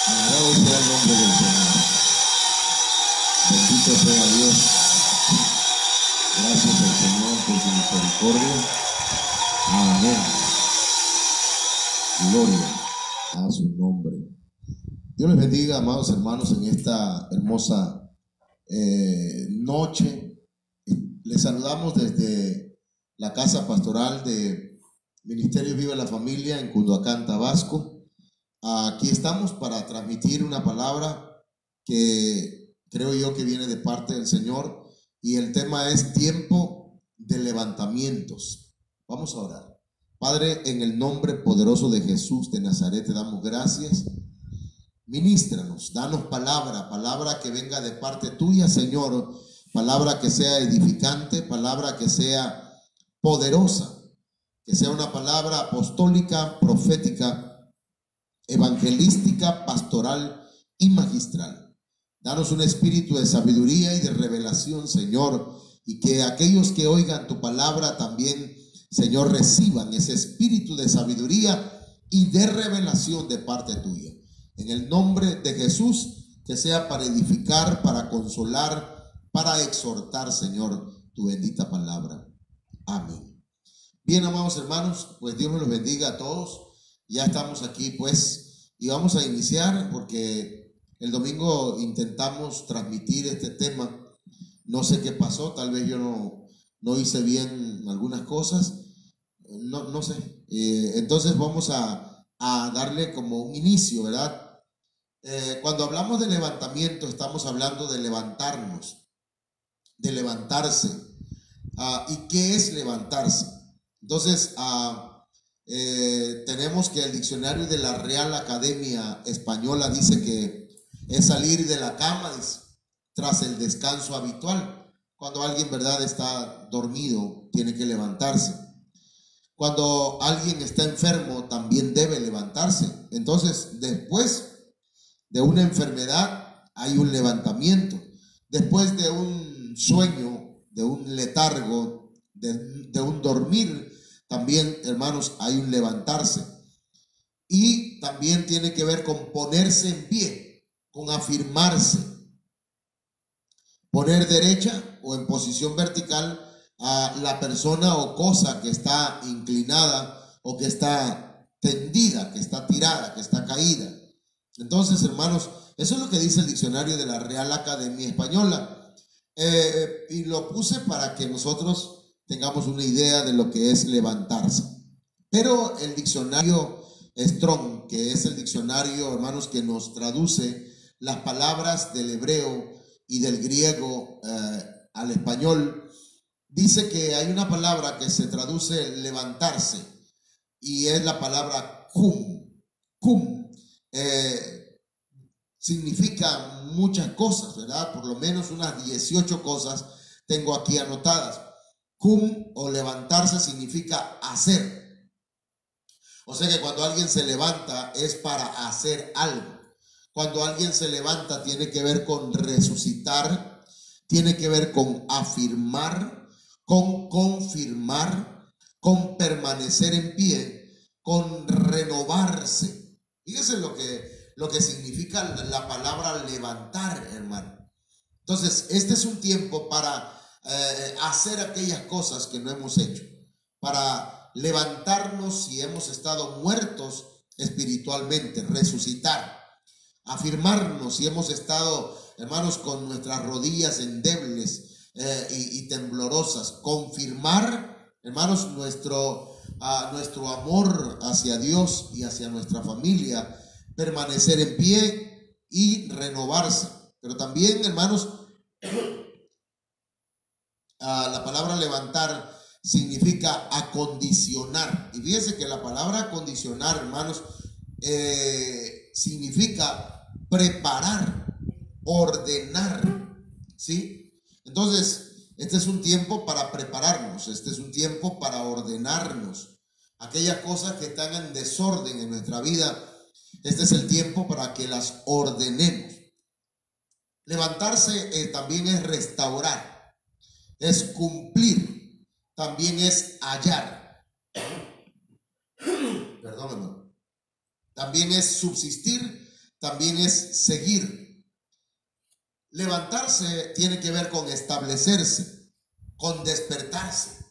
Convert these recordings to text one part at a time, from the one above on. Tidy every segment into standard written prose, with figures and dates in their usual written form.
Alabado sea el nombre del Señor. Bendito sea Dios. Gracias al Señor por su misericordia. Amén. Gloria a su nombre. Dios les bendiga, amados hermanos, en esta hermosa noche. Les saludamos desde la casa pastoral de Ministerio Viva la Familia en Cunduacán, Tabasco. Aquí estamos para transmitir una palabra que creo yo que viene de parte del Señor, y el tema es tiempo de levantamientos. Vamos a orar. Padre, en el nombre poderoso de Jesús de Nazaret te damos gracias. Ministranos, danos palabra que venga de parte tuya, Señor, palabra que sea edificante, palabra que sea poderosa, que sea una palabra apostólica, profética, evangelística, pastoral y magistral. Danos un espíritu de sabiduría y de revelación, Señor, y que aquellos que oigan tu palabra también, Señor, reciban ese espíritu de sabiduría y de revelación de parte tuya. En el nombre de Jesús, que sea para edificar, para consolar, para exhortar, Señor, tu bendita palabra. Amén. Bien, amados hermanos, pues Dios me los bendiga a todos. Ya estamos aquí, pues, y vamos a iniciar porque el domingo intentamos transmitir este tema. No sé qué pasó, tal vez yo no hice bien algunas cosas, no sé. Entonces vamos a darle como un inicio, ¿verdad? Cuando hablamos de levantamiento, estamos hablando de levantarnos, de levantarse. ¿Y qué es levantarse? Entonces, tenemos que el diccionario de la Real Academia Española dice que es salir de la cama tras el descanso habitual. Cuando alguien, verdad, está dormido, tiene que levantarse. Cuando alguien está enfermo, también debe levantarse. Entonces, después de una enfermedad, hay un levantamiento. Después de un sueño, de un letargo, de un dormir, también, hermanos, hay un levantarse. Y también tiene que ver con ponerse en pie, con afirmarse. Poner derecha o en posición vertical a la persona o cosa que está inclinada o que está tendida, que está tirada, que está caída. Entonces, hermanos, eso es lo que dice el diccionario de la Real Academia Española. Y lo puse para que nosotros tengamos una idea de lo que es levantarse. Pero el diccionario Strong, que es el diccionario, hermanos, que nos traduce las palabras del hebreo y del griego al español, dice que hay una palabra que se traduce levantarse, y es la palabra cum. Cum significa muchas cosas, ¿verdad? Por lo menos unas 18 cosas tengo aquí anotadas. Cum o levantarse significa hacer. O sea que cuando alguien se levanta es para hacer algo. Cuando alguien se levanta tiene que ver con resucitar, tiene que ver con afirmar, con confirmar, con permanecer en pie, con renovarse. Fíjese lo que significa la palabra levantar, hermano. Entonces, este es un tiempo para hacer aquellas cosas que no hemos hecho, para levantarnos si hemos estado muertos espiritualmente, resucitar, afirmarnos si hemos estado, hermanos, con nuestras rodillas endebles y temblorosas, confirmar, hermanos, nuestro amor hacia Dios y hacia nuestra familia, permanecer en pie y renovarse. Pero también, hermanos, la palabra levantar significa acondicionar. Y fíjense que la palabra acondicionar, hermanos, significa preparar, ordenar, ¿sí? Entonces, este es un tiempo para prepararnos, este es un tiempo para ordenarnos. Aquellas cosas que están en desorden en nuestra vida, este es el tiempo para que las ordenemos. Levantarse también es restaurar, es cumplir, también es hallar. Perdón, hermano. También es subsistir, también es seguir. Levantarse tiene que ver con establecerse, con despertarse,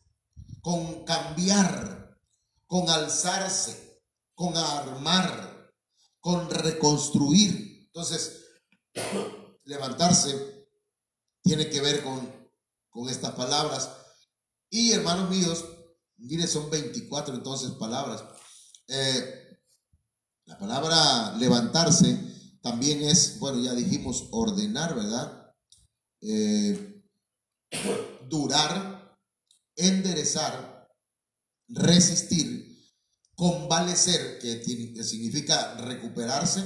con cambiar, con alzarse, con armar, con reconstruir. Entonces, levantarse tiene que ver con estas palabras. Y hermanos míos, mire, son 24 entonces palabras. La palabra levantarse también es, bueno, ya dijimos ordenar, ¿verdad? Durar, enderezar, resistir, convalecer, que significa recuperarse,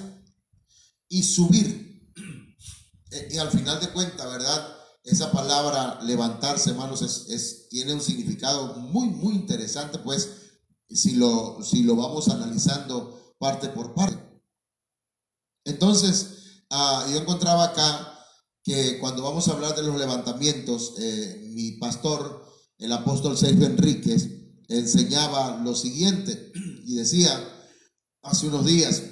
y subir. Y al final de cuentas, ¿verdad? Esa palabra levantarse, hermanos, tiene un significado muy, muy interesante, pues, si lo vamos analizando parte por parte. Entonces, yo encontraba acá que cuando vamos a hablar de los levantamientos, mi pastor, el apóstol Sergio Enríquez, enseñaba lo siguiente y decía hace unos días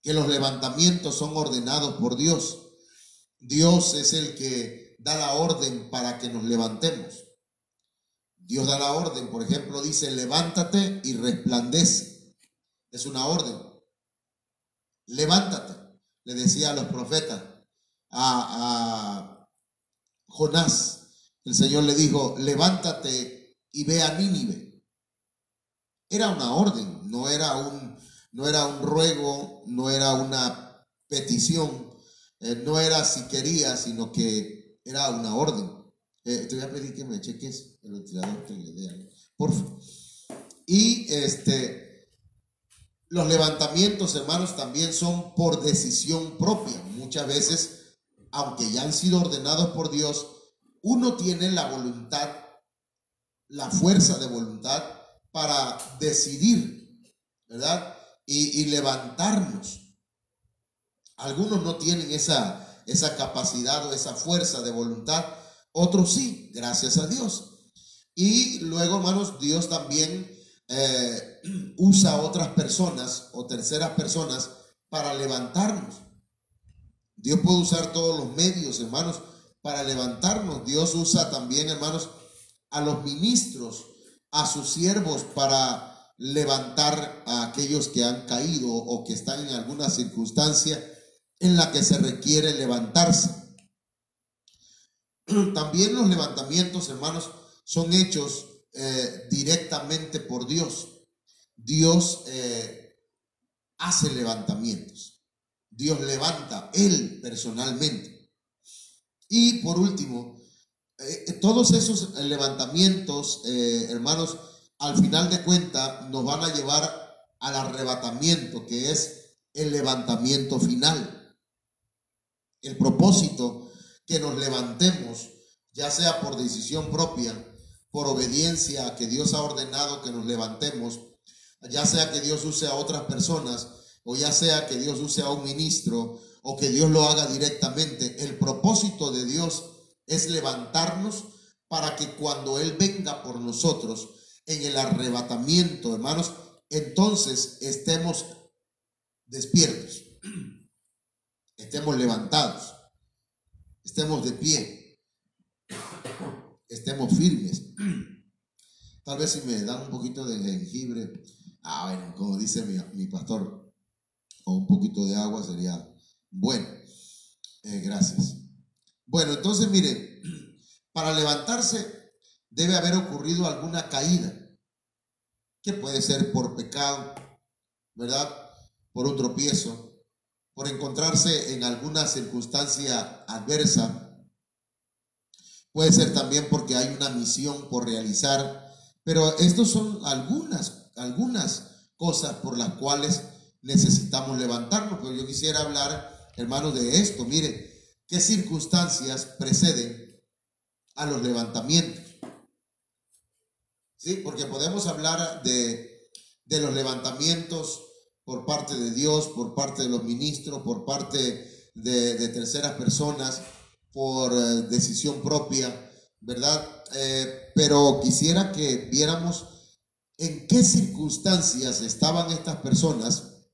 que los levantamientos son ordenados por Dios. Dios es el que da la orden para que nos levantemos. Dios da la orden, por ejemplo, dice: levántate y resplandece. Es una orden. Levántate, le decía a los profetas. A Jonás, el Señor le dijo: levántate y ve a Nínive. Era una orden, no era un ruego, no era una petición, no era si quería, sino que era una orden. Te voy a pedir que me cheques el ventilador, que le dé, por favor. Y los levantamientos, hermanos, también son por decisión propia. Muchas veces, aunque ya han sido ordenados por Dios, uno tiene la voluntad, la fuerza de voluntad para decidir, ¿verdad? Y levantarnos. Algunos no tienen esa capacidad o esa fuerza de voluntad, otros sí, gracias a Dios. Y luego, hermanos, Dios también usa a otras personas o terceras personas para levantarnos. Dios puede usar todos los medios, hermanos, para levantarnos. Dios usa también, hermanos, a los ministros, a sus siervos, para levantar a aquellos que han caído o que están en alguna circunstancia en la que se requiere levantarse. También los levantamientos, hermanos, son hechos directamente por Dios. Dios hace levantamientos. Dios levanta, Él personalmente. Y por último, todos esos levantamientos, hermanos, al final de cuentas nos van a llevar al arrebatamiento, que es el levantamiento final. El propósito que nos levantemos, ya sea por decisión propia, por obediencia a que Dios ha ordenado que nos levantemos, ya sea que Dios use a otras personas, o ya sea que Dios use a un ministro, o que Dios lo haga directamente. El propósito de Dios es levantarnos para que cuando Él venga por nosotros en el arrebatamiento, hermanos, entonces estemos despiertos, estemos levantados, estemos de pie, estemos firmes. Tal vez si me dan un poquito de jengibre, bueno, como dice mi pastor, o un poquito de agua sería bueno. Gracias. Bueno, entonces miren, para levantarse debe haber ocurrido alguna caída, que puede ser por pecado, ¿verdad? Por un tropiezo, por encontrarse en alguna circunstancia adversa. Puede ser también porque hay una misión por realizar. Pero estos son algunas cosas por las cuales necesitamos levantarnos. Pero yo quisiera hablar, hermanos, de esto. Mire, ¿qué circunstancias preceden a los levantamientos? Sí, porque podemos hablar de los levantamientos por parte de Dios, por parte de los ministros, por parte de terceras personas, por decisión propia, ¿verdad? Pero quisiera que viéramos en qué circunstancias estaban estas personas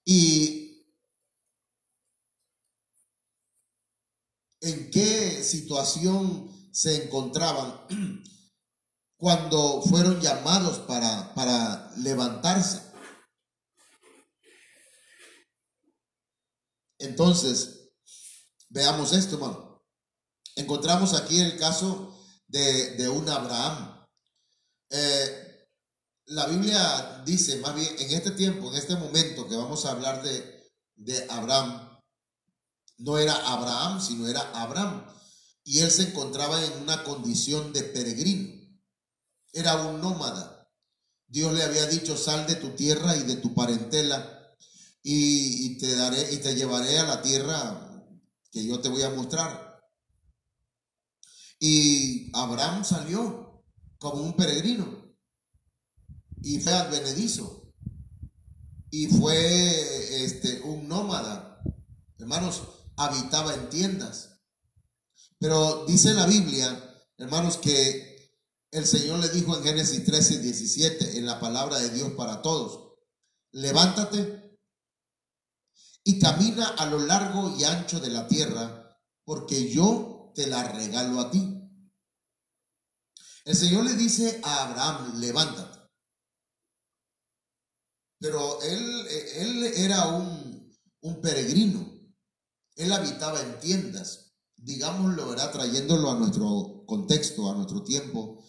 ¿Y en qué situación se encontraban cuando fueron llamados para levantarse? Entonces, veamos esto, hermano. Encontramos aquí el caso de un Abraham. La Biblia dice, más bien, en este tiempo, en este momento que vamos a hablar de Abraham, no era Abraham, sino era Abram. Y él se encontraba en una condición de peregrino. Era un nómada. Dios le había dicho, sal de tu tierra y de tu parentela y te llevaré a la tierra que yo te voy a mostrar. Y Abraham salió como un peregrino y fue advenedizo y fue un nómada. Hermanos, habitaba en tiendas. Pero dice la Biblia, hermanos, que el Señor le dijo en Génesis 13:17, en la palabra de Dios para todos, levántate y camina a lo largo y ancho de la tierra, porque yo te la regalo a ti. El Señor le dice a Abraham, levántate. Pero él era un peregrino. Él habitaba en tiendas, digámoslo, ¿verdad? Trayéndolo a nuestro contexto, a nuestro tiempo.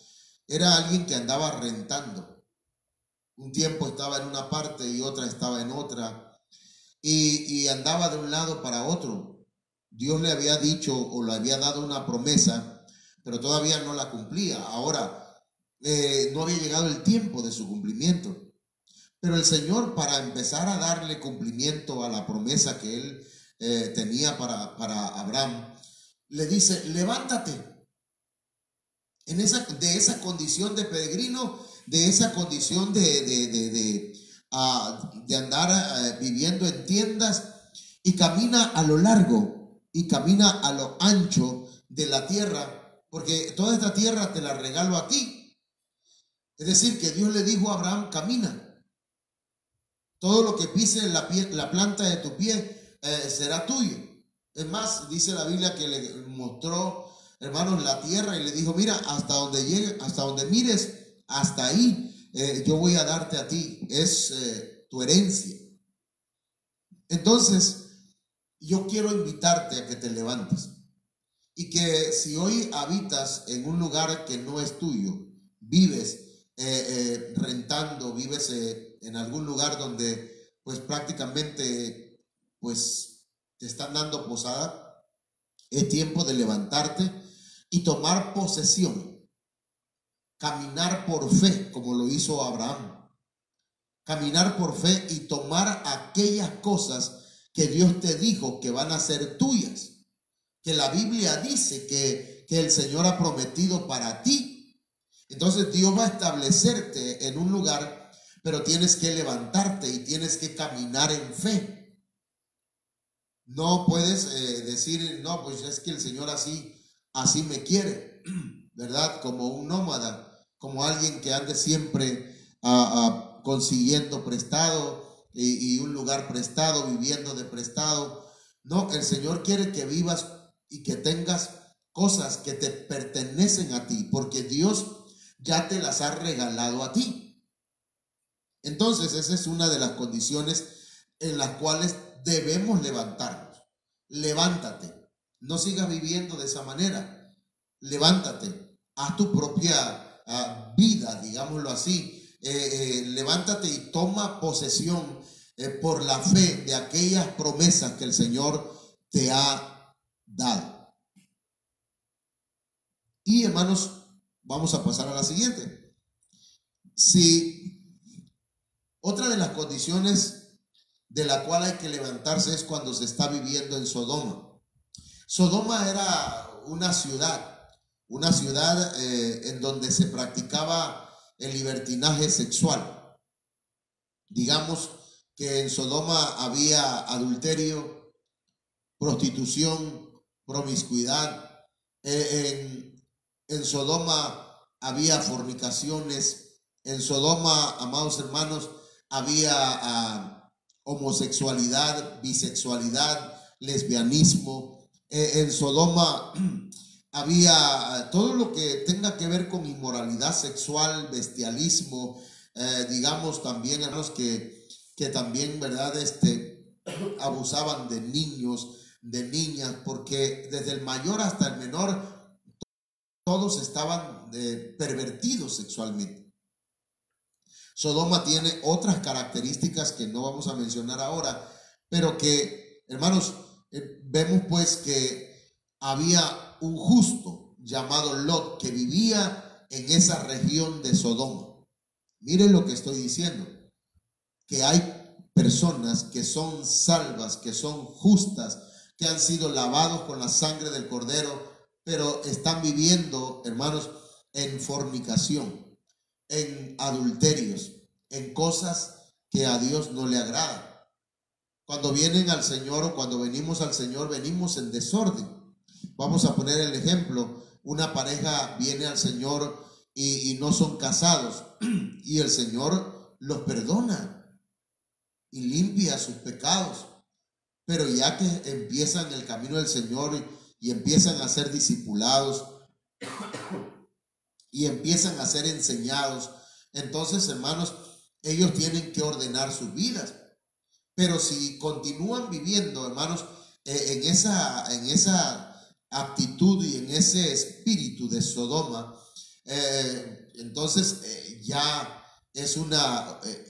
Era alguien que andaba rentando. Un tiempo estaba en una parte y otra estaba en otra. Y andaba de un lado para otro. Dios le había dicho o le había dado una promesa, pero todavía no la cumplía. Ahora, no había llegado el tiempo de su cumplimiento. Pero el Señor, para empezar a darle cumplimiento a la promesa que Él tenía para Abraham, le dice, levántate. De esa condición de peregrino, de esa condición de andar viviendo en tiendas, y camina a lo largo y camina a lo ancho de la tierra, porque toda esta tierra te la regalo a ti. Es decir, que Dios le dijo a Abraham, camina. Todo lo que pise la planta de tu pie será tuyo. Es más, dice la Biblia que le mostró, hermanos, la tierra y le dijo, mira, hasta donde llegue, hasta donde mires, hasta ahí yo voy a darte a ti. Es tu herencia. Entonces, yo quiero invitarte a que te levantes y que si hoy habitas en un lugar que no es tuyo, vives rentando, vives en algún lugar donde pues prácticamente pues te están dando posada, es tiempo de levantarte y tomar posesión, caminar por fe como lo hizo Abraham, caminar por fe y tomar aquellas cosas que Dios te dijo que van a ser tuyas, que la Biblia dice que el Señor ha prometido para ti. Entonces Dios va a establecerte en un lugar, pero tienes que levantarte y tienes que caminar en fe. No puedes decir, no, pues es que el Señor así me quiere, ¿verdad? Como un nómada, como alguien que ande siempre consiguiendo prestado y un lugar prestado, viviendo de prestado. No, el Señor quiere que vivas y que tengas cosas que te pertenecen a ti, porque Dios ya te las ha regalado a ti. Entonces, esa es una de las condiciones en las cuales debemos levantarnos. Levántate, no sigas viviendo de esa manera. Levántate, haz tu propia vida, digámoslo así. Levántate y toma posesión por la fe de aquellas promesas que el Señor te ha dado. Y hermanos, vamos a pasar a la siguiente. Si otra de las condiciones de la cual hay que levantarse es cuando se está viviendo en Sodoma. Sodoma era una ciudad en donde se practicaba el libertinaje sexual. Digamos que en Sodoma había adulterio, prostitución, promiscuidad. En Sodoma había fornicaciones. En Sodoma, amados hermanos, había homosexualidad, bisexualidad, lesbianismo. En Sodoma había todo lo que tenga que ver con inmoralidad sexual, bestialismo, digamos también hermanos que también, ¿verdad? Abusaban de niños, de niñas, porque desde el mayor hasta el menor todos estaban pervertidos sexualmente. Sodoma tiene otras características que no vamos a mencionar ahora, pero que, hermanos, vemos pues que había un justo llamado Lot que vivía en esa región de Sodoma. Miren lo que estoy diciendo, que hay personas que son salvas, que son justas, que han sido lavados con la sangre del Cordero, pero están viviendo, hermanos, en fornicación, en adulterios, en cosas que a Dios no le agradan. Cuando vienen al Señor o cuando venimos al Señor, venimos en desorden. Vamos a poner el ejemplo, una pareja viene al Señor y no son casados y el Señor los perdona y limpia sus pecados, pero ya que empiezan el camino del Señor y empiezan a ser discipulados y empiezan a ser enseñados, entonces, hermanos, ellos tienen que ordenar sus vidas. Pero si continúan viviendo, hermanos, en esa actitud y en ese espíritu de Sodoma, entonces ya es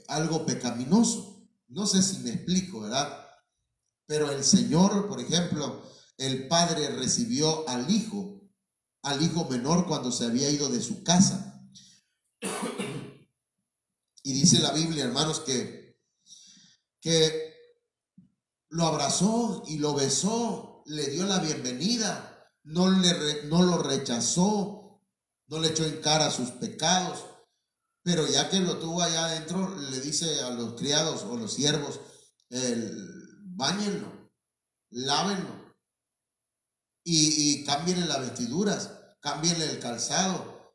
algo pecaminoso. No sé si me explico, ¿verdad? Pero el Señor, por ejemplo, el padre recibió al hijo menor cuando se había ido de su casa. Y dice la Biblia, hermanos, que lo abrazó y lo besó, le dio la bienvenida, no lo rechazó, no le echó en cara sus pecados, pero ya que lo tuvo allá adentro, le dice a los criados o los siervos, báñenlo, lávenlo y cámbienle las vestiduras, cámbienle el calzado,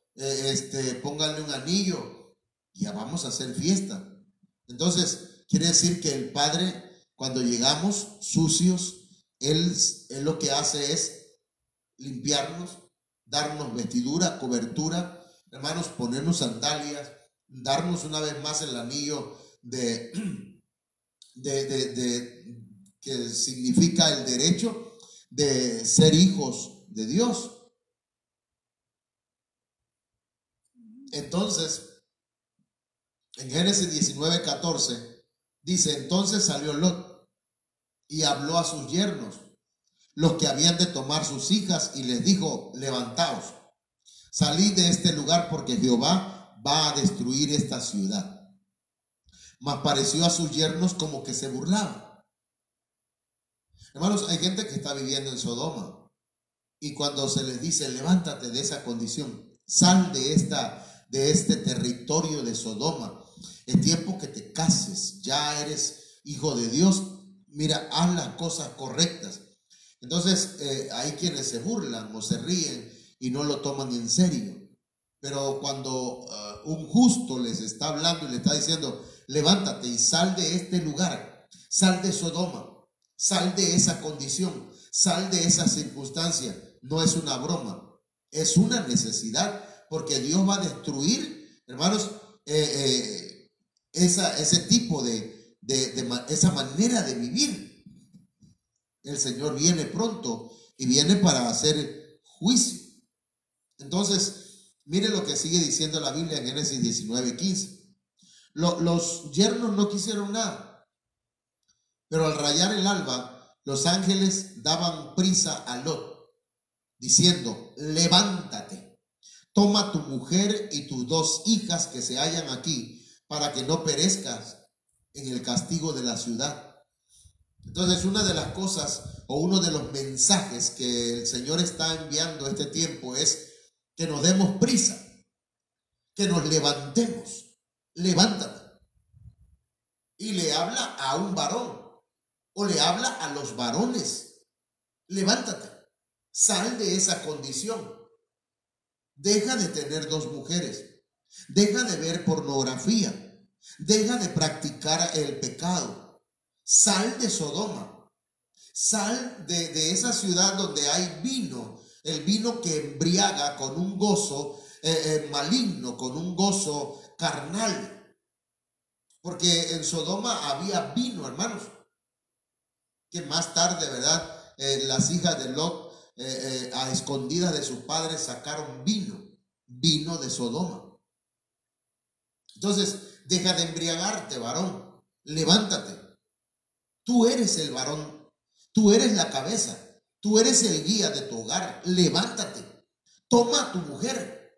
pónganle un anillo, ya vamos a hacer fiesta. Entonces, quiere decir que el Padre, cuando llegamos sucios, Él lo que hace es limpiarnos, darnos vestidura, cobertura, hermanos, ponernos sandalias, darnos una vez más el anillo que significa el derecho de ser hijos de Dios. Entonces, en Génesis 19:14 dice, entonces salió Lot y habló a sus yernos, los que habían de tomar sus hijas, y les dijo, levantaos, salid de este lugar porque Jehová va a destruir esta ciudad. Mas pareció a sus yernos como que se burlaban. Hermanos, hay gente que está viviendo en Sodoma y cuando se les dice, levántate de esa condición, sal de este territorio de Sodoma, es tiempo que te cases, ya eres hijo de Dios, mira, haz las cosas correctas. Entonces hay quienes se burlan o se ríen y no lo toman en serio, pero cuando un justo les está hablando y le está diciendo, levántate y sal de este lugar, sal de Sodoma, sal de esa condición, sal de esa circunstancia, no es una broma, es una necesidad, porque Dios va a destruir, hermanos, ese tipo esa manera de vivir. El Señor viene pronto y viene para hacer juicio. Entonces, mire lo que sigue diciendo la Biblia en Génesis 19:15. Los yernos no quisieron nada, pero al rayar el alba, los ángeles daban prisa a Lot, diciendo, levántate, toma tu mujer y tus 2 hijas que se hallan aquí, para que no perezcas en el castigo de la ciudad. Entonces, una de las cosas o uno de los mensajes que el Señor está enviando este tiempo es que nos demos prisa, que nos levantemos. Levántate. Y le habla a un varón o le habla a los varones. Levántate, sal de esa condición. Deja de tener 2 mujeres. Deja de ver pornografía. Deja de practicar el pecado. Sal de Sodoma. Sal de esa ciudad donde hay vino, el vino que embriaga con un gozo maligno, con un gozo carnal. Porque en Sodoma había vino, hermanos, que más tarde, ¿verdad? Las hijas de Lot, a escondidas de sus padres, sacaron vino de Sodoma. Entonces, deja de embriagarte, varón, levántate. Tú eres el varón, tú eres la cabeza, tú eres el guía de tu hogar, levántate, toma a tu mujer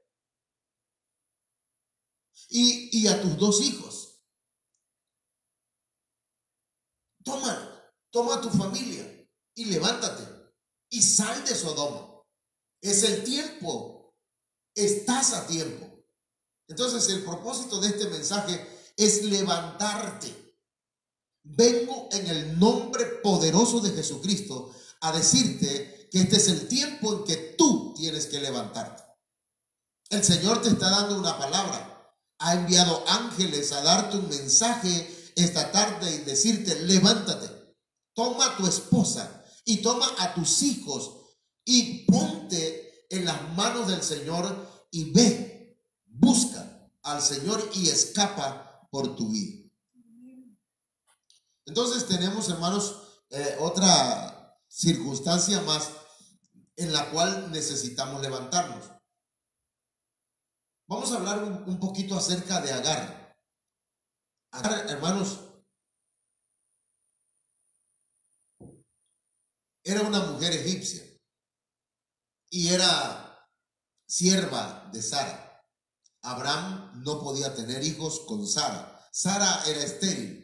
y a tus 2 hijos, toma a tu familia y levántate y sal de Sodoma. Es el tiempo, estás a tiempo. Entonces el propósito de este mensaje es levantarte. Vengo en el nombre poderoso de Jesucristo a decirte que este es el tiempo en que tú tienes que levantarte. El Señor te está dando una palabra. Ha enviado ángeles a darte un mensaje esta tarde y decirte: levántate, toma a tu esposa y toma a tus hijos y ponte en las manos del Señor y ve, busca al Señor y escapa por tu vida. Entonces tenemos, hermanos, otra circunstancia más en la cual necesitamos levantarnos. Vamos a hablar un poquito acerca de Agar. Agar, hermanos, era una mujer egipcia y era sierva de Sara. Abraham no podía tener hijos con Sara. Sara era estéril.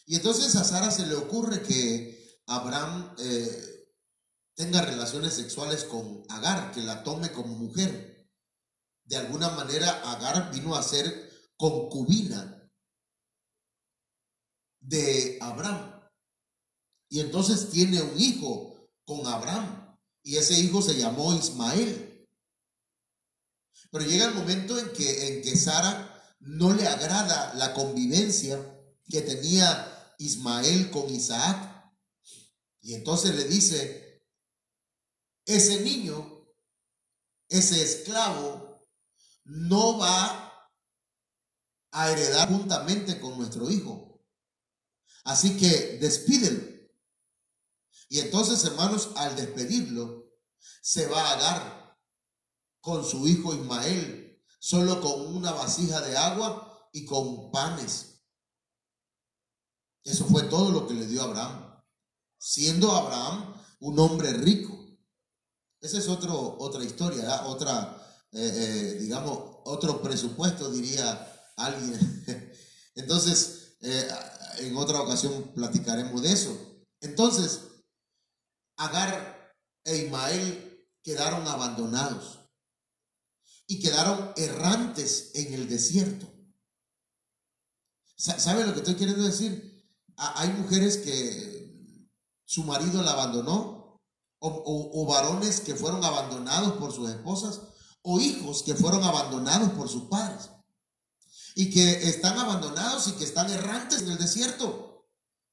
Y entonces a Sara se le ocurre que Abraham tenga relaciones sexuales con Agar, que la tome como mujer. De alguna manera Agar vino a ser concubina de Abraham. Y entonces tiene un hijo con Abraham. Y ese hijo se llamó Ismael. Pero llega el momento en que Sara no le agrada la convivencia que tenía Ismael con Isaac, y entonces le dice: ese niño, ese esclavo, no va a heredar juntamente con nuestro hijo, así que despídelo. Y entonces, hermanos, al despedirlo, se va a Agar con su hijo Ismael, solo con una vasija de agua y con panes. Eso fue todo lo que le dio Abraham, siendo Abraham un hombre rico. Esa es otra historia, ¿verdad? Digamos, otro presupuesto, diría alguien. Entonces, en otra ocasión platicaremos de eso. Entonces, Agar e Ismael quedaron abandonados y quedaron errantes en el desierto. ¿Sabe lo que estoy queriendo decir? Hay mujeres que su marido la abandonó, o varones que fueron abandonados por sus esposas, o hijos que fueron abandonados por sus padres y que están abandonados y que están errantes en el desierto.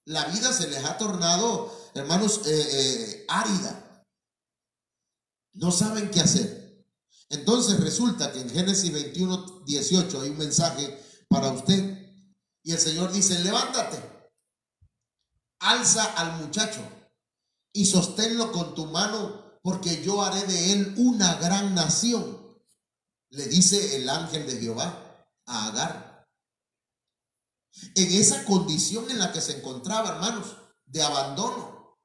La vida se les ha tornado, hermanos, árida. No saben qué hacer. Entonces resulta que en Génesis 21:18 hay un mensaje para usted. Y el Señor dice: levántate, alza al muchacho y sosténlo con tu mano, porque yo haré de él una gran nación. Le dice el ángel de Jehová a Agar. En esa condición en la que se encontraba, hermanos, de abandono,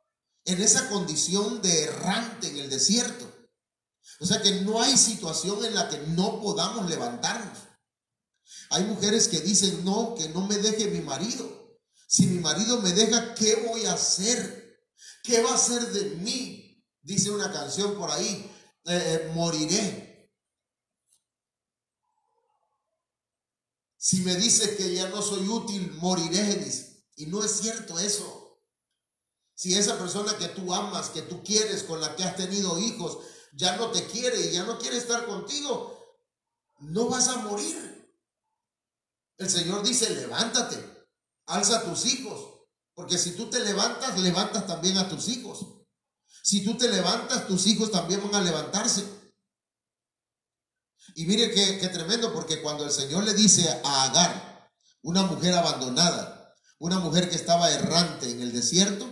en esa condición de errante en el desierto. O sea que no hay situación en la que no podamos levantarnos. Hay mujeres que dicen: no, que no me deje mi marido. Si mi marido me deja, ¿qué voy a hacer? ¿Qué va a hacer de mí? Dice una canción por ahí: moriré. Si me dice que ya no soy útil, moriré, dice. Y no es cierto eso. Si esa persona que tú amas, que tú quieres, con la que has tenido hijos, ya no te quiere y ya no quiere estar contigo, no vas a morir. El Señor dice: levántate, alza a tus hijos Porque si tú te levantas, levantas también a tus hijos. Si tú te levantas, tus hijos también van a levantarse. Y mire qué tremendo, porque cuando el Señor le dice a Agar, una mujer abandonada, una mujer que estaba errante en el desierto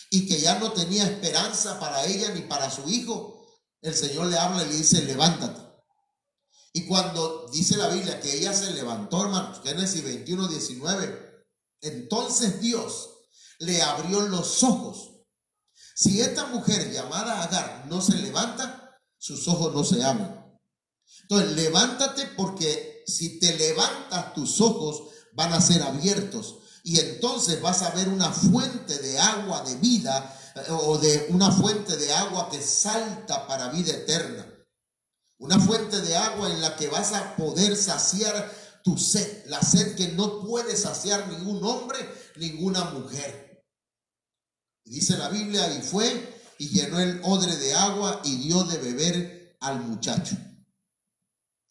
y que ya no tenía esperanza para ella ni para su hijo, el Señor le habla y le dice, levántate. Y cuando dice la Biblia que ella se levantó, hermanos, Génesis 21, 19, entonces Dios le abrió los ojos. Si esta mujer llamada Agar no se levanta, sus ojos no se abren. Entonces, levántate, porque si te levantas, tus ojos van a ser abiertos y entonces vas a ver una fuente de agua de vida, o de una fuente de agua que salta para vida eterna. Una fuente de agua en la que vas a poder saciar tu sed, la sed que no puede saciar ningún hombre, ninguna mujer. Dice la Biblia, y fue y llenó el odre de agua y dio de beber al muchacho.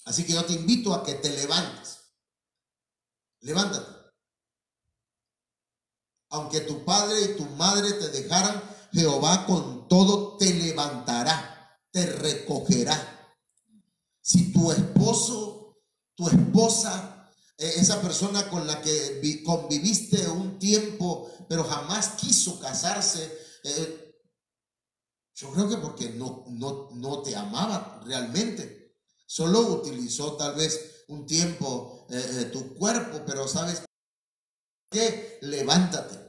Así que yo te invito a que te levantes. Levántate. Aunque tu padre y tu madre te dejaran, Jehová con todo te levantará, te recogerá. Si tu esposo, tu esposa, esa persona con la que conviviste un tiempo, pero jamás quiso casarse, yo creo que porque no te amaba realmente. Solo utilizó tal vez un tiempo tu cuerpo, pero ¿sabes qué? Levántate.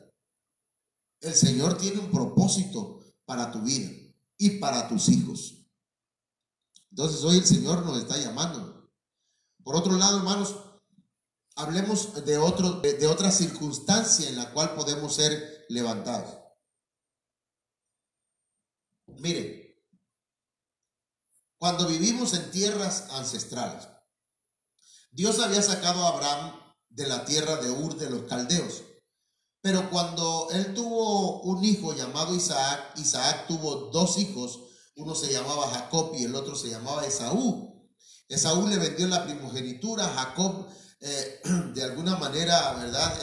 El Señor tiene un propósito para tu vida y para tus hijos. Entonces hoy el Señor nos está llamando. Por otro lado, hermanos, hablemos de otra circunstancia en la cual podemos ser levantados. Mire, cuando vivimos en tierras ancestrales, Dios había sacado a Abraham de la tierra de Ur de los caldeos, pero cuando él tuvo un hijo llamado Isaac, Isaac tuvo dos hijos, uno se llamaba Jacob y el otro se llamaba Esaú. Esaú le vendió la primogenitura, Jacob de alguna manera, ¿verdad?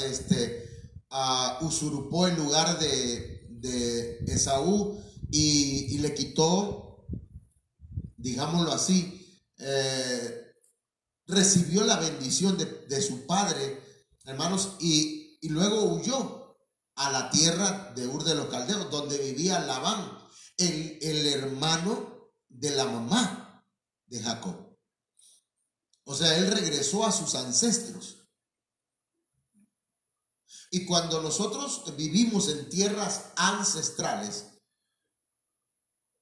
Usurpó el lugar de Esaú y le quitó, digámoslo así, recibió la bendición de su padre, hermanos, y luego huyó a la tierra de Ur de los Caldeos, donde vivía Labán, el hermano de la mamá de Jacob. O sea, él regresó a sus ancestros. Y cuando nosotros vivimos en tierras ancestrales,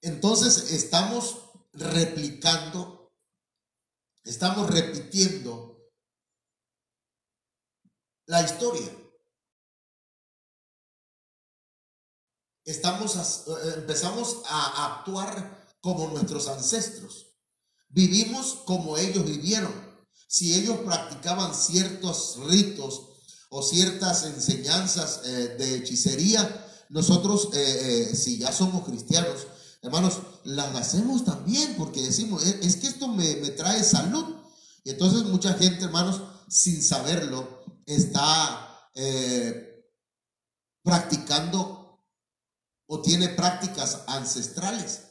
entonces estamos replicando, estamos repitiendo la historia. Empezamos a actuar como nuestros ancestros. Vivimos como ellos vivieron. Si ellos practicaban ciertos ritos o ciertas enseñanzas de hechicería, nosotros, si ya somos cristianos, hermanos, las hacemos también, porque decimos, es que esto me trae salud. Y entonces mucha gente, hermanos, sin saberlo, está practicando o tiene prácticas ancestrales.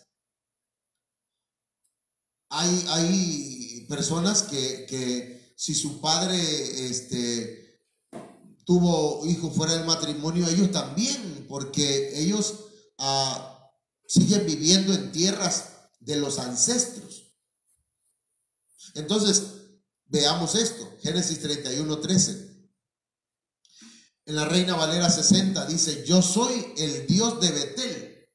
Hay personas que si su padre tuvo hijos fuera del matrimonio, ellos también, porque ellos siguen viviendo en tierras de los ancestros. Entonces, veamos esto, Génesis 31:13. En la Reina Valera 60 dice: yo soy el Dios de Betel,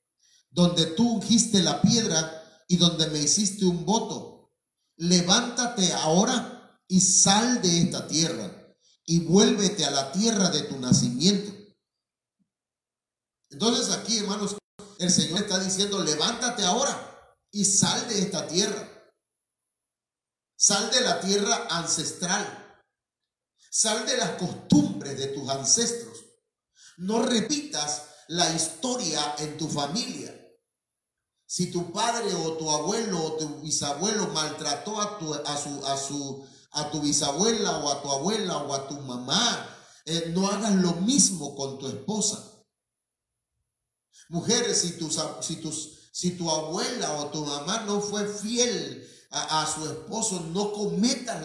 donde tú ungiste la piedra y donde me hiciste un voto. Levántate ahora y sal de esta tierra y vuélvete a la tierra de tu nacimiento. Entonces aquí, hermanos, el Señor está diciendo: levántate ahora y sal de esta tierra. Sal de la tierra ancestral. Sal de las costumbres de tus ancestros. No repitas la historia en tu familia. Si tu padre o tu abuelo o tu bisabuelo maltrató a tu bisabuela o a tu abuela o a tu mamá, No hagas lo mismo con tu esposa. Mujeres, si tu abuela o tu mamá no fue fiel a su esposo, no cometas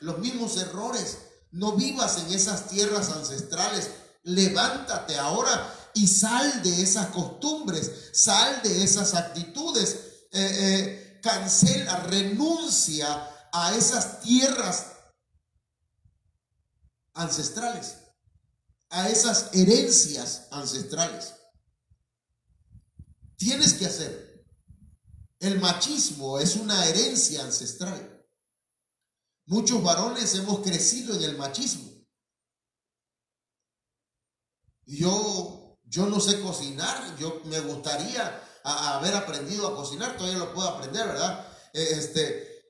los mismos errores. No vivas en esas tierras ancestrales. Levántate ahora y sal de esas costumbres, sal de esas actitudes. Cancela, renuncia a esas tierras ancestrales, a esas herencias ancestrales. Tienes que hacer. El machismo es una herencia ancestral. Muchos varones hemos crecido en el machismo. Yo no sé cocinar. Yo me gustaría haber aprendido a cocinar. Todavía lo puedo aprender, ¿verdad?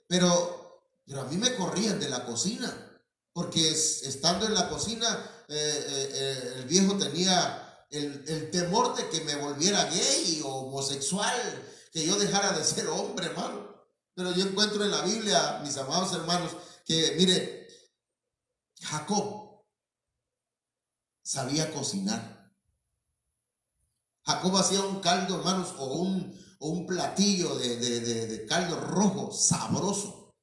Pero a mí me corrían de la cocina. Porque estando en la cocina, el viejo tenía el temor de que me volviera gay o homosexual, que yo dejara de ser hombre, hermano. Pero yo encuentro en la Biblia, mis amados hermanos, que mire, Jacob sabía cocinar. Jacob hacía un caldo, hermanos, o un platillo de caldo rojo, sabroso.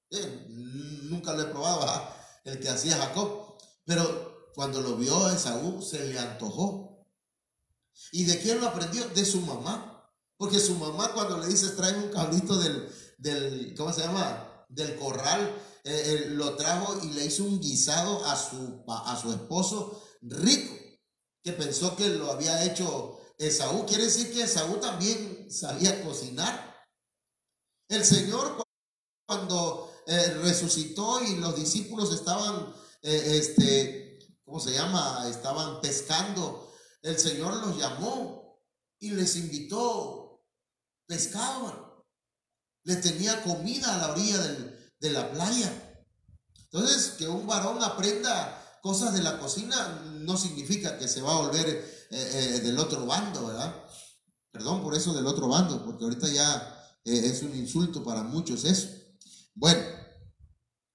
Nunca lo he probado, ¿verdad? El que hacía Jacob. Pero cuando lo vio a Esaú, se le antojó. ¿Y de quién lo aprendió? De su mamá. Porque su mamá, cuando le dices tráeme un cabrito ¿cómo se llama? Del corral, lo trajo y le hizo un guisado a su esposo rico, que pensó que lo había hecho Esaú. Quiere decir que Esaú también sabía cocinar. El Señor, cuando resucitó y los discípulos estaban, ¿cómo se llama? Estaban pescando. El Señor los llamó y les invitó. Pescaban. Les tenía comida a la orilla de la playa. Entonces, que un varón aprenda cosas de la cocina no significa que se va a volver del otro bando, ¿verdad? Perdón por eso del otro bando, porque ahorita ya es un insulto para muchos eso. Bueno,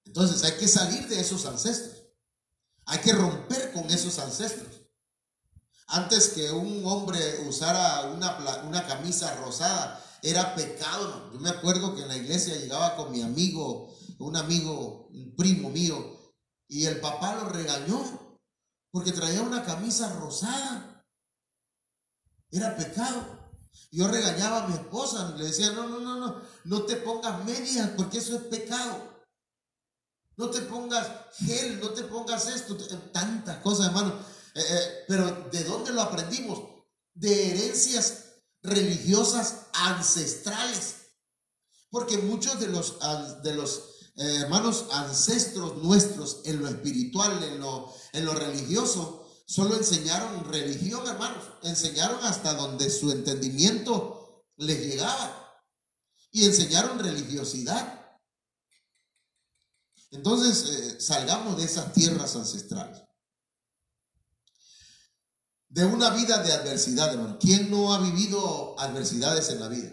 entonces hay que salir de esos ancestros. Hay que romper con esos ancestros. Antes que un hombre usara una camisa rosada, era pecado. Yo me acuerdo que en la iglesia llegaba con mi amigo, un primo mío, y el papá lo regañó porque traía una camisa rosada. Era pecado. Yo regañaba a mi esposa, le decía, no te pongas medias porque eso es pecado. No te pongas gel, no te pongas esto, tantas cosas, hermano. Pero ¿de dónde lo aprendimos? De herencias religiosas ancestrales. Porque muchos de los hermanos ancestros nuestros en lo espiritual, en lo religioso, solo enseñaron religión, hermanos. Enseñaron hasta donde su entendimiento les llegaba. Y enseñaron religiosidad. Entonces, salgamos de esas tierras ancestrales. De una vida de adversidad, hermano. ¿Quién no ha vivido adversidades en la vida?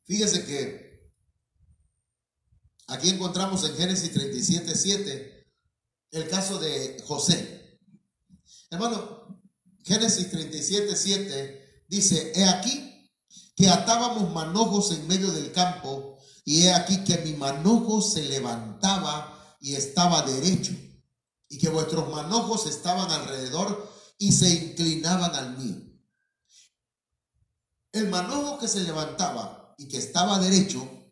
Fíjese que aquí encontramos en Génesis 37:7 el caso de José. Hermano, Génesis 37:7 dice, he aquí que atábamos manojos en medio del campo, y he aquí que mi manojo se levantaba y estaba derecho, y que vuestros manojos estaban alrededor y se inclinaban al mío. El manojo que se levantaba y que estaba derecho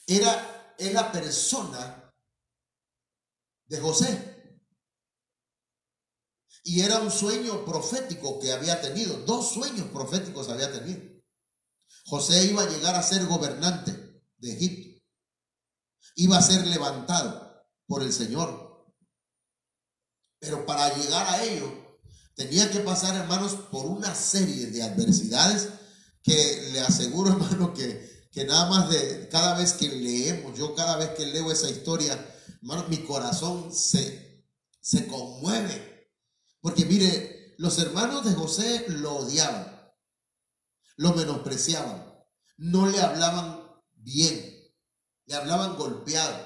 es la persona de José. Y era un sueño profético que había tenido. 2 sueños proféticos había tenido. José iba a llegar a ser gobernante de Egipto. Iba a ser levantado por el Señor. Pero para llegar a ello, tenía que pasar, hermanos, por una serie de adversidades que le aseguro, hermano, que nada más cada vez que leemos, yo cada vez que leo esa historia, hermano, mi corazón se conmueve. Porque mire, los hermanos de José lo odiaban, lo menospreciaban, no le hablaban bien, le hablaban golpeado,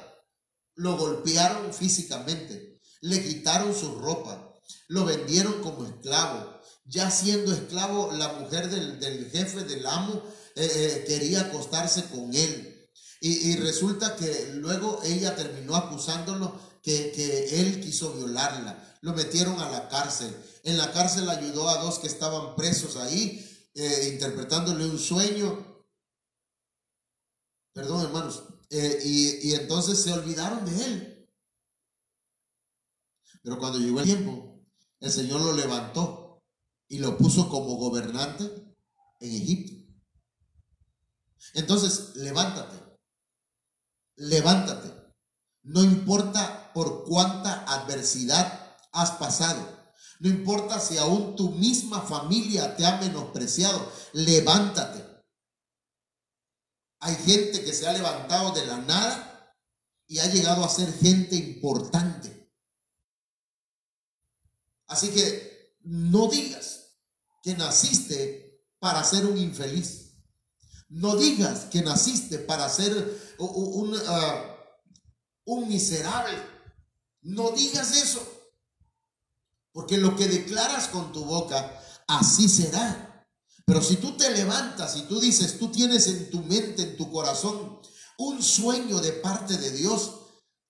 lo golpearon físicamente, le quitaron su ropa, lo vendieron como esclavo. Ya siendo esclavo, la mujer del jefe, del amo, quería acostarse con él. Y resulta que luego ella terminó acusándolo que él quiso violarla. Lo metieron a la cárcel. En la cárcel ayudó a dos que estaban presos ahí, interpretándole un sueño. Perdón, hermanos. Y entonces se olvidaron de él. Pero cuando llegó el tiempo, el Señor lo levantó y lo puso como gobernante en Egipto. Entonces, levántate. No importa por cuánta adversidad has pasado. No importa si aún tu misma familia te ha menospreciado. Levántate. Hay gente que se ha levantado de la nada y ha llegado a ser gente importante. Así que no digas que naciste para ser un infeliz. No digas que naciste para ser un miserable. No digas eso. Porque lo que declaras con tu boca, así será. Pero si tú te levantas y tú dices, tú tienes en tu mente, en tu corazón, un sueño de parte de Dios,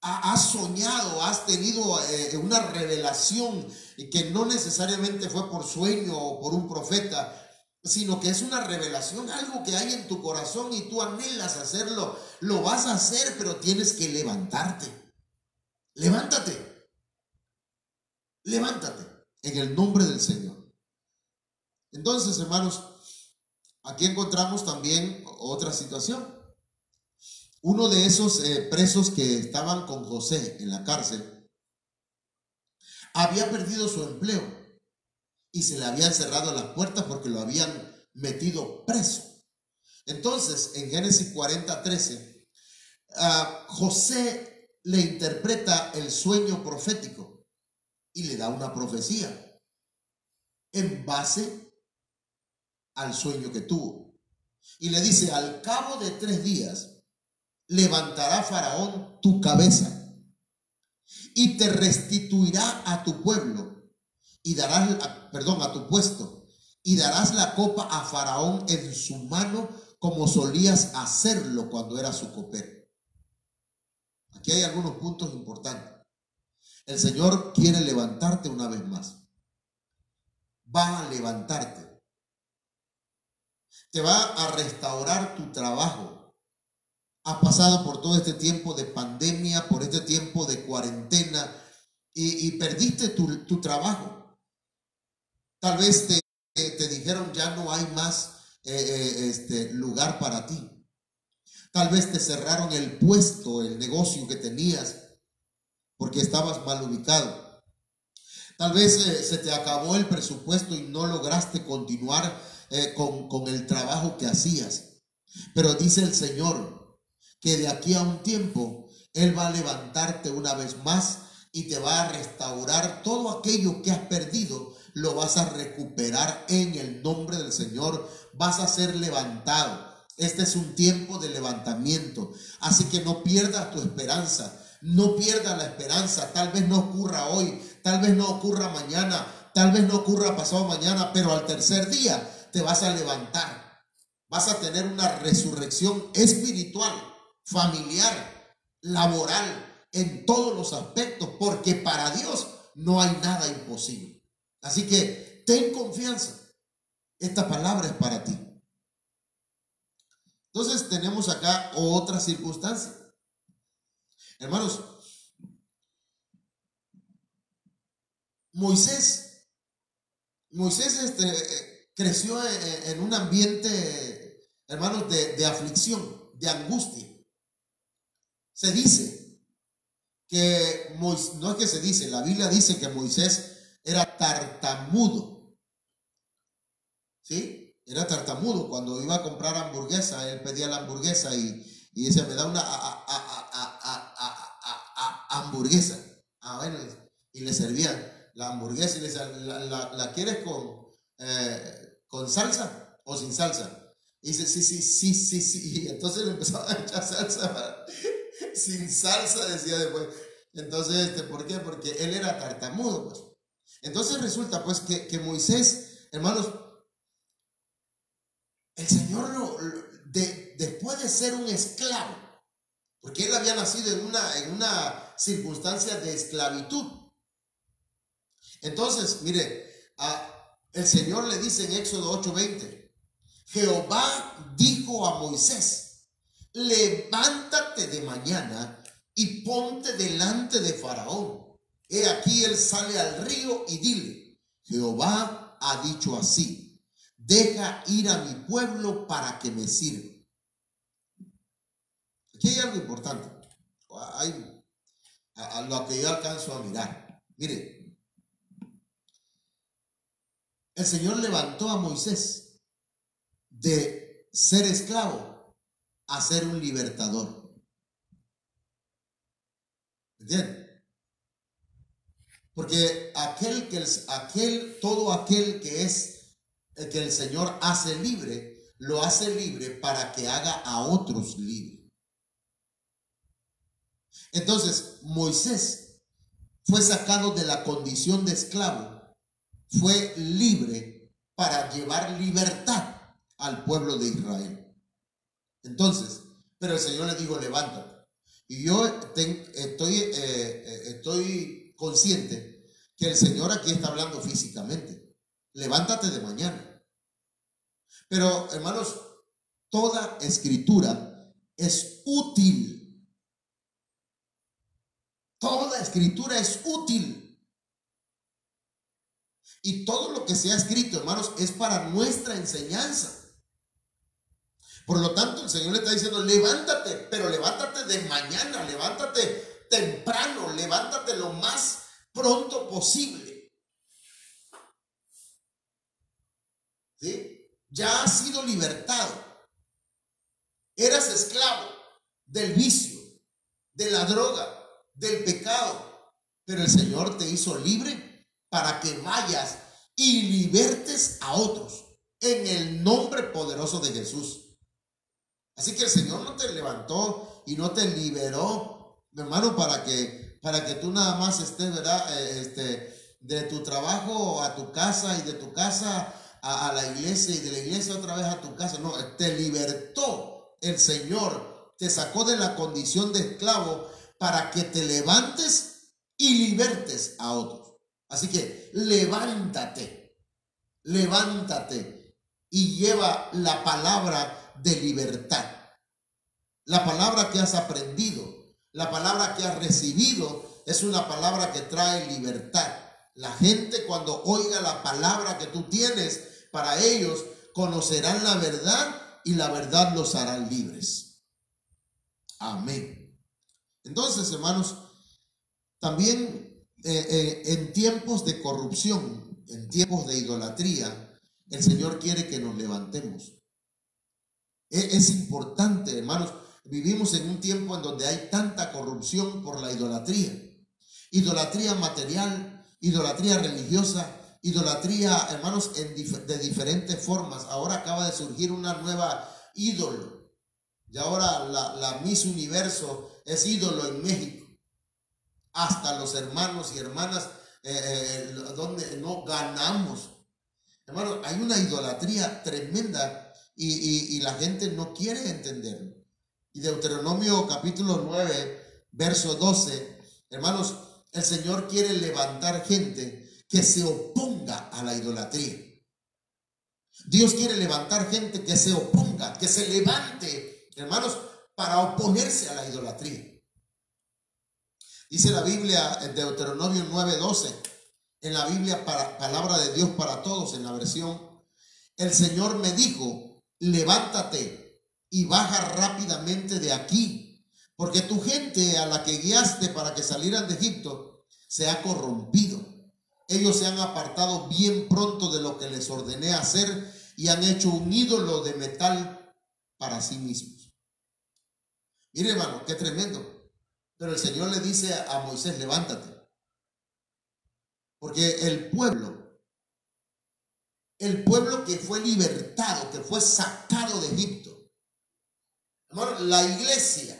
has soñado, has tenido una revelación que no necesariamente fue por sueño o por un profeta, sino que es una revelación, algo que hay en tu corazón y tú anhelas hacerlo, lo vas a hacer, pero tienes que levantarte. Levántate en el nombre del Señor. Entonces, hermanos, aquí encontramos también otra situación. Uno de esos presos que estaban con José en la cárcel había perdido su empleo y se le habían cerrado las puertas porque lo habían metido preso. Entonces, en Génesis 40:13, José le interpreta el sueño profético y le da una profecía en base al sueño que tuvo. Y le dice, al cabo de 3 días levantará Faraón tu cabeza y te restituirá a tu pueblo y darás, a tu puesto, y darás la copa a Faraón en su mano como solías hacerlo cuando era su copero. Aquí hay algunos puntos importantes. El Señor quiere levantarte una vez más. Va a levantarte. Te va a restaurar tu trabajo. Has pasado por todo este tiempo de pandemia, por este tiempo de cuarentena y perdiste tu trabajo. Tal vez te dijeron ya no hay más lugar para ti. Tal vez te cerraron el puesto, el negocio que tenías porque estabas mal ubicado. Tal vez se te acabó el presupuesto y no lograste continuar con el trabajo que hacías. Pero dice el Señor que de aquí a un tiempo Él va a levantarte una vez más y te va a restaurar todo aquello que has perdido. Lo vas a recuperar en el nombre del Señor. Vas a ser levantado. Este es un tiempo de levantamiento. Así que no pierdas tu esperanza. No pierdas la esperanza. Tal vez no ocurra hoy. Tal vez no ocurra mañana. Tal vez no ocurra pasado mañana. Pero al tercer día te vas a levantar. Vas a tener una resurrección espiritual, familiar, laboral, en todos los aspectos. Porque para Dios no hay nada imposible. Así que ten confianza. Esta palabra es para ti. Entonces tenemos acá otra circunstancia. Hermanos, Moisés creció en un ambiente, hermanos, de aflicción, de angustia. Se dice que no es que se dice, la Biblia dice que Moisés era tartamudo. ¿Sí? Era tartamudo. Cuando iba a comprar hamburguesa, él pedía la hamburguesa y decía, me da una hamburguesa. Bueno, y le servían la hamburguesa y le decía, ¿la quieres con salsa o sin salsa? Y dice, sí. Y entonces le empezaba a echar salsa. sin salsa, decía después. Entonces, ¿por qué? Porque él era tartamudo, pues. Entonces resulta, pues, que Moisés, hermanos, el Señor después de ser un esclavo, porque él había nacido en una circunstancia de esclavitud. Entonces, mire, el Señor le dice en Éxodo 8:20, Jehová dijo a Moisés, levántate de mañana y ponte delante de Faraón. He aquí él sale al río y dile, Jehová ha dicho así, deja ir a mi pueblo para que me sirva. Aquí hay algo importante, hay a lo que yo alcanzo a mirar. Mire, el Señor levantó a Moisés de ser esclavo a ser un libertador. ¿Entienden? Porque todo aquel que es el que el Señor hace libre, lo hace libre para que haga a otros libres. Entonces, Moisés fue sacado de la condición de esclavo, fue libre para llevar libertad al pueblo de Israel. Entonces, pero el Señor le dijo, levántate. Y yo estoy consciente que el Señor aquí está hablando físicamente. Levántate de mañana. Pero, hermanos, toda escritura es útil. Toda escritura es útil. Y todo lo que se ha escrito, hermanos, es para nuestra enseñanza. Por lo tanto, el Señor le está diciendo, levántate, pero levántate de mañana, levántate temprano, levántate lo más pronto posible. ¿Sí? Ya has sido libertado. Eras esclavo del vicio, de la droga, del pecado, pero el Señor te hizo libre para que vayas y libertes a otros en el nombre poderoso de Jesús. Así que el Señor no te levantó y no te liberó, mi hermano, para que tú nada más estés, ¿verdad? De tu trabajo a tu casa y de tu casa a la iglesia y de la iglesia otra vez a tu casa. No, te libertó el Señor, te sacó de la condición de esclavo para que te levantes y libertes a otros. Así que levántate y lleva la palabra de libertad. La palabra que has aprendido, la palabra que has recibido, es una palabra que trae libertad. La gente, cuando oiga la palabra que tú tienes para ellos, conocerán la verdad y la verdad los hará libres. Amén. Entonces, hermanos, también en tiempos de corrupción, en tiempos de idolatría, el Señor quiere que nos levantemos. Es importante, hermanos. Vivimos en un tiempo en donde hay tanta corrupción por la idolatría. Idolatría material, idolatría religiosa, idolatría, hermanos, de diferentes formas. Ahora acaba de surgir una nueva ídolo. Y ahora la Miss Universo es ídolo en México. Hasta los hermanos y hermanas donde no ganamos. Hermanos, hay una idolatría tremenda y la gente no quiere entenderlo. Y Deuteronomio capítulo 9, verso 12, hermanos, el Señor quiere levantar gente que se oponga a la idolatría. Dios quiere levantar gente que se oponga, que se levante, hermanos, para oponerse a la idolatría. Dice la Biblia en Deuteronomio 9:12, en la Biblia palabra de Dios para todos, en la versión, el Señor me dijo, levántate y baja rápidamente de aquí, porque tu gente a la que guiaste para que salieran de Egipto se ha corrompido. Ellos se han apartado bien pronto de lo que les ordené hacer y han hecho un ídolo de metal para sí mismos. Mire, hermano, qué tremendo. Pero el Señor le dice a Moisés, levántate. Porque el pueblo que fue libertado, que fue sacado de Egipto, hermano, la iglesia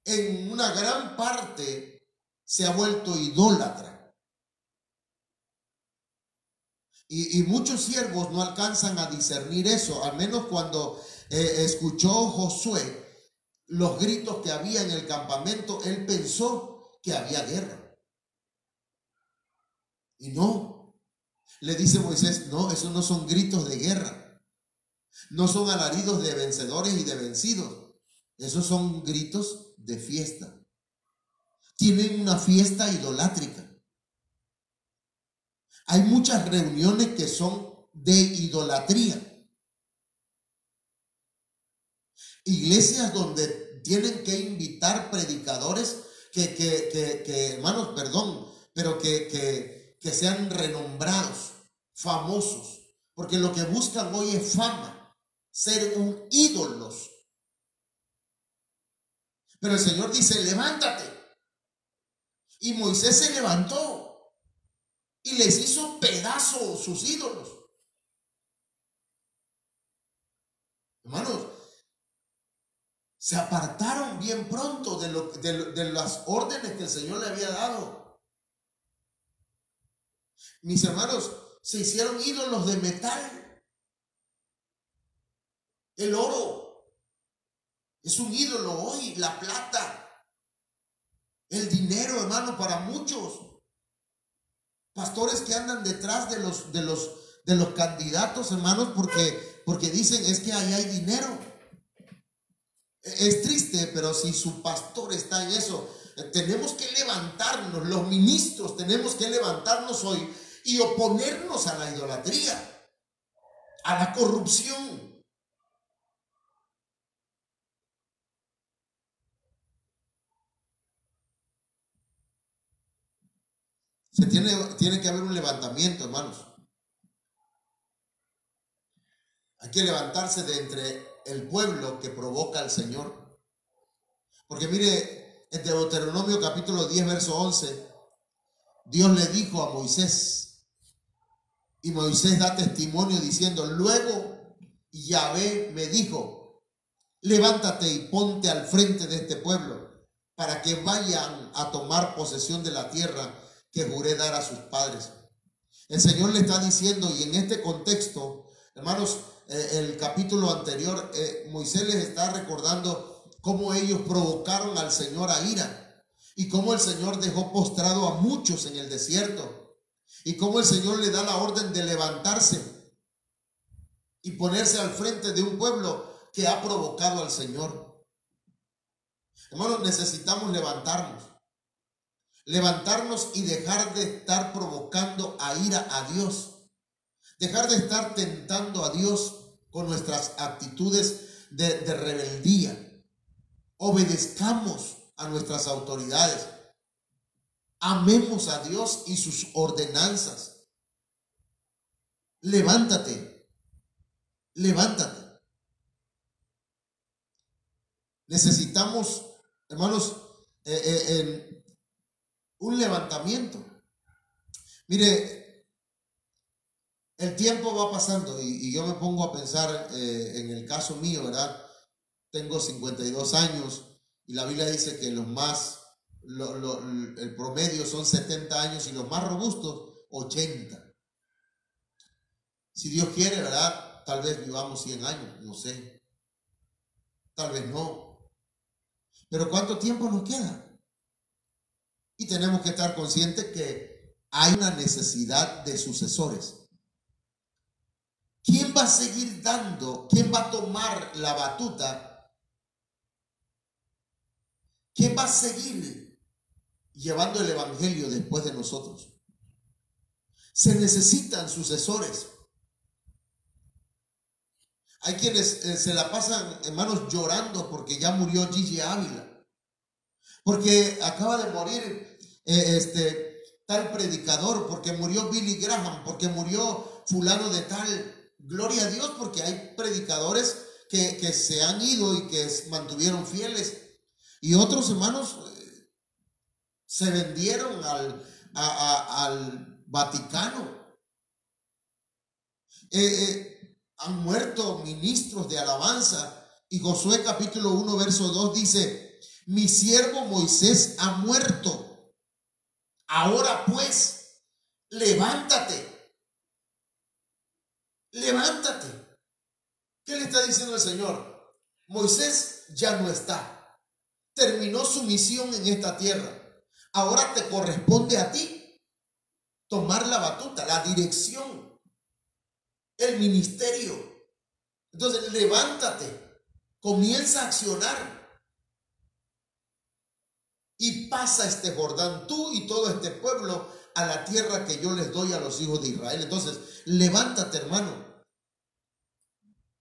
en una gran parte se ha vuelto idólatra. Y muchos siervos no alcanzan a discernir eso, al menos cuando escuchó Josué los gritos que había en el campamento, él pensó que había guerra. Y no, le dice Moisés, no, esos no son gritos de guerra, no son alaridos de vencedores y de vencidos, esos son gritos de fiesta. Tienen una fiesta idolátrica. Hay muchas reuniones que son de idolatría. Iglesias donde tienen que invitar predicadores hermanos, perdón, pero que sean renombrados, famosos, porque lo que buscan hoy es fama, ser un ídolos. Pero el Señor dice, levántate. Y Moisés se levantó y les hizo pedazos sus ídolos. Hermanos, se apartaron bien pronto de las órdenes que el Señor le había dado. Mis hermanos, se hicieron ídolos de metal. El oro es un ídolo hoy, la plata, el dinero, hermano, para muchos. Pastores que andan detrás de los candidatos, hermanos, porque dicen, es que ahí hay dinero. Es triste, pero si su pastor está en eso, tenemos que levantarnos, los ministros tenemos que levantarnos hoy y oponernos a la idolatría, a la corrupción. Tiene que haber un levantamiento, hermanos. Hay que levantarse de entre el pueblo que provoca al Señor. Porque mire, en Deuteronomio capítulo 10, verso 11, Dios le dijo a Moisés, y Moisés da testimonio diciendo, luego Yahvé me dijo, levántate y ponte al frente de este pueblo, para que vayan a tomar posesión de la tierra que juré dar a sus padres. El Señor le está diciendo, y en este contexto, hermanos, el capítulo anterior, Moisés les está recordando cómo ellos provocaron al Señor a ira y cómo el Señor dejó postrado a muchos en el desierto y cómo el Señor le da la orden de levantarse y ponerse al frente de un pueblo que ha provocado al Señor. Hermanos, necesitamos levantarnos y dejar de estar provocando a ira a Dios. Dejar de estar tentando a Dios con nuestras actitudes de rebeldía. Obedezcamos a nuestras autoridades. Amemos a Dios y sus ordenanzas. Levántate. Levántate. Necesitamos, hermanos, un levantamiento. Mire, el tiempo va pasando y yo me pongo a pensar en el caso mío, ¿verdad? Tengo 52 años y la Biblia dice que el promedio son 70 años y los más robustos 80. Si Dios quiere, ¿verdad? Tal vez vivamos 100 años, no sé. Tal vez no. Pero ¿cuánto tiempo nos queda? Y tenemos que estar conscientes que hay una necesidad de sucesores. ¿Quién va a seguir dando? ¿Quién va a tomar la batuta? ¿Quién va a seguir llevando el evangelio después de nosotros? Se necesitan sucesores. Hay quienes se la pasan, hermanos, llorando porque ya murió Gigi Ávila, porque acaba de morir tal predicador, porque murió Billy Graham, porque murió fulano de tal. Gloria a Dios, porque hay predicadores que se han ido y que mantuvieron fieles, y otros, hermanos, se vendieron al Vaticano. Han muerto ministros de alabanza, y Josué capítulo 1 verso 2 dice, mi siervo Moisés ha muerto. Ahora pues, levántate. Levántate. ¿Qué le está diciendo el Señor? Moisés ya no está. Terminó su misión en esta tierra. Ahora te corresponde a ti tomar la batuta, la dirección, el ministerio. Entonces, levántate, comienza a accionar y pasa este Jordán, tú y todo este pueblo, a la tierra que yo les doy a los hijos de Israel. Entonces, levántate, hermano.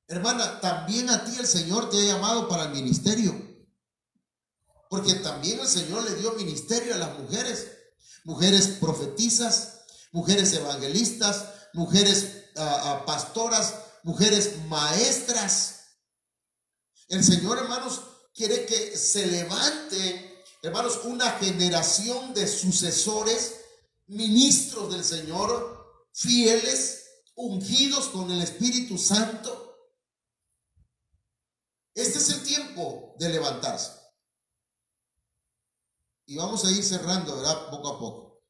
Hermana, también a ti el Señor te ha llamado para el ministerio, porque también el Señor le dio ministerio a las mujeres, mujeres profetizas, mujeres evangelistas, mujeres pastoras, mujeres maestras. El Señor, hermanos, quiere que se levante, hermanos, una generación de sucesores, ministros del Señor, fieles, ungidos con el Espíritu Santo. Este es el tiempo de levantarse. Y vamos a ir cerrando, ¿verdad? Poco a poco.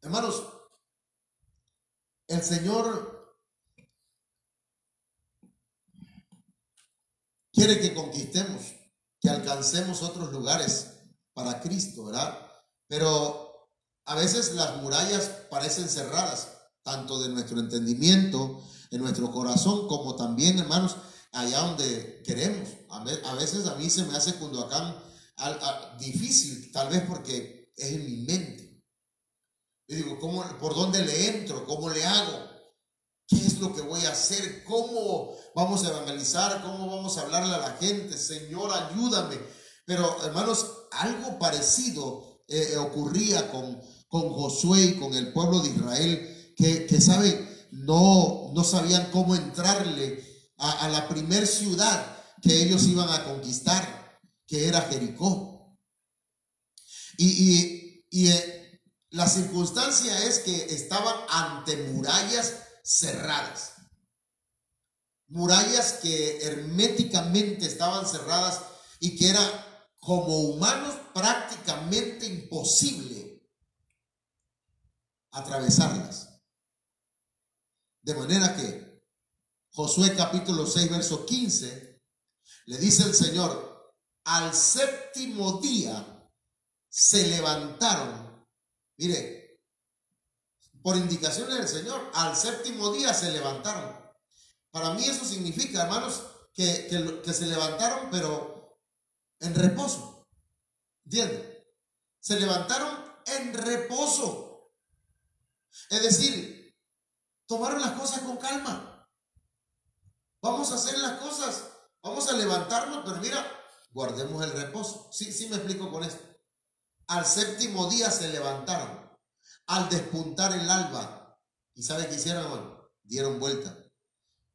Hermanos, el Señor quiere que conquistemos, que alcancemos otros lugares para Cristo, ¿verdad? Pero a veces las murallas parecen cerradas, tanto de nuestro entendimiento, en nuestro corazón, como también, hermanos, allá donde queremos. A veces a mí se me hace Cunduacán difícil, tal vez porque es en mi mente. Yo digo, ¿por dónde le entro? ¿Cómo le hago? ¿Qué es lo que voy a hacer? ¿Cómo vamos a evangelizar? ¿Cómo vamos a hablarle a la gente? Señor, ayúdame. Pero, hermanos, algo parecido ocurría con Josué y con el pueblo de Israel, que ¿saben? No sabían cómo entrarle a la primer ciudad que ellos iban a conquistar, que era Jericó. Y la circunstancia es que estaban ante murallas cerradas, murallas que herméticamente estaban cerradas y que era como humanos prácticamente imposible atravesarlas. De manera que Josué capítulo 6 verso 15 le dice el Señor: al séptimo día se levantaron. Mire, por indicaciones del Señor, al séptimo día se levantaron. Para mí eso significa, hermanos, que se levantaron, pero en reposo. ¿Entienden? Se levantaron en reposo. Es decir, tomaron las cosas con calma. Vamos a hacer las cosas, vamos a levantarnos, pero mira, guardemos el reposo. Sí me explico con esto. Al séptimo día se levantaron, al despuntar el alba. ¿Y sabe qué hicieron, hermano? Dieron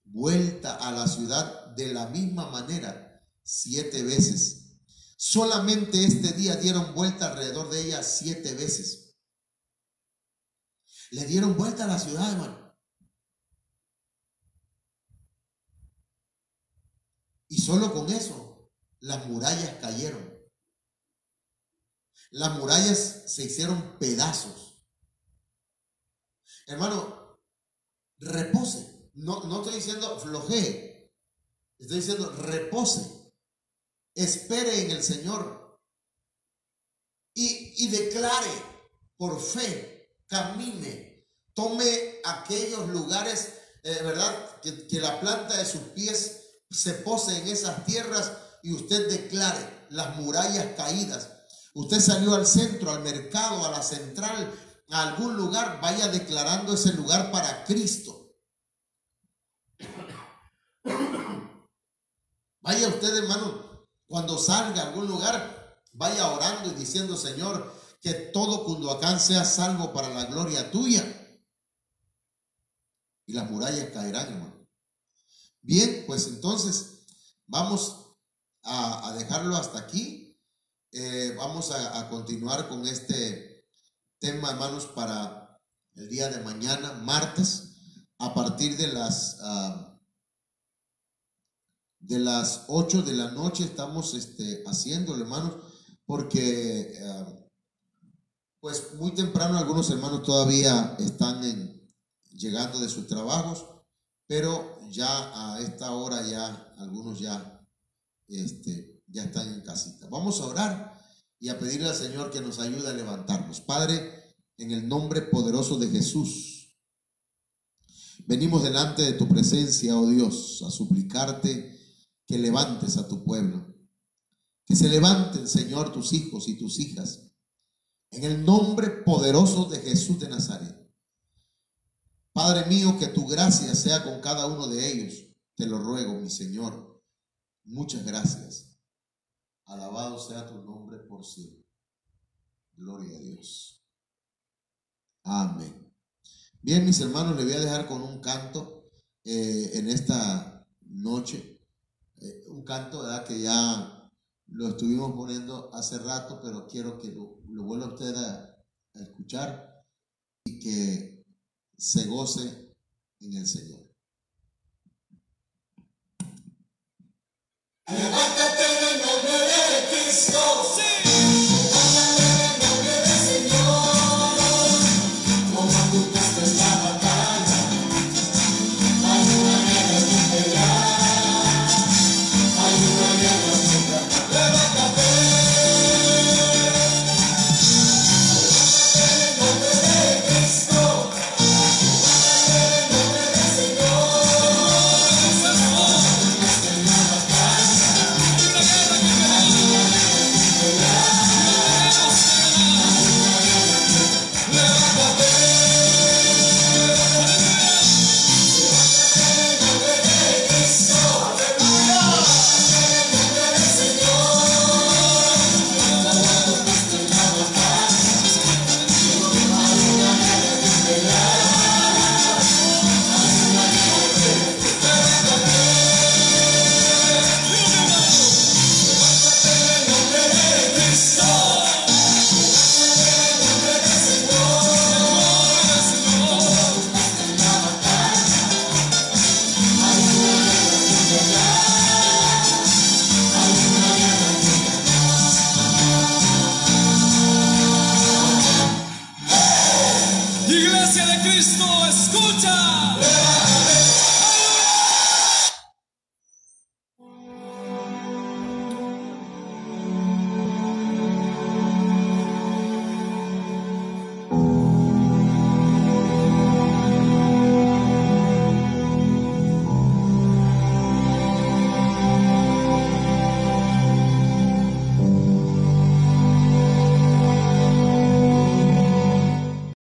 vuelta a la ciudad de la misma manera 7 veces. Solamente este día dieron vuelta alrededor de ella 7 veces. Le dieron vuelta a la ciudad, hermano. Y solo con eso las murallas cayeron. Las murallas se hicieron pedazos. Hermano, repose. No estoy diciendo flojee. Estoy diciendo repose. Espere en el Señor. Y declare por fe. Camine. Tome aquellos lugares, ¿verdad? Que la planta de sus pies se pose en esas tierras y usted declare las murallas caídas. Usted salió al centro, al mercado, a la central, a algún lugar, vaya declarando ese lugar para Cristo. Vaya usted, hermano, cuando salga a algún lugar, vaya orando y diciendo: Señor, que todo Cunduacán sea salvo para la gloria tuya. Y las murallas caerán, hermano. Bien, pues entonces vamos a dejarlo hasta aquí. Vamos a continuar con este tema, hermanos, para el día de mañana, martes, a partir de las de las 8 de la noche estamos haciéndolo, hermanos, porque pues muy temprano algunos hermanos todavía están llegando de sus trabajos, pero ya a esta hora ya algunos ya están en casita. Vamos a orar y a pedirle al Señor que nos ayude a levantarnos. Padre, en el nombre poderoso de Jesús, venimos delante de tu presencia, oh Dios, a suplicarte que levantes a tu pueblo, que se levanten, Señor, tus hijos y tus hijas, en el nombre poderoso de Jesús de Nazaret. Padre mío, que tu gracia sea con cada uno de ellos, te lo ruego, mi Señor. Muchas gracias. Alabado sea tu nombre por siempre. Gloria a Dios. Amén. Bien, mis hermanos, les voy a dejar con un canto en esta noche. Un canto, ¿verdad?, que ya lo estuvimos poniendo hace rato, pero quiero que lo vuelva usted a escuchar y que se goce en el Señor. Levántate en el nombre de Cristo. Sí. Iglesia de Cristo, escucha.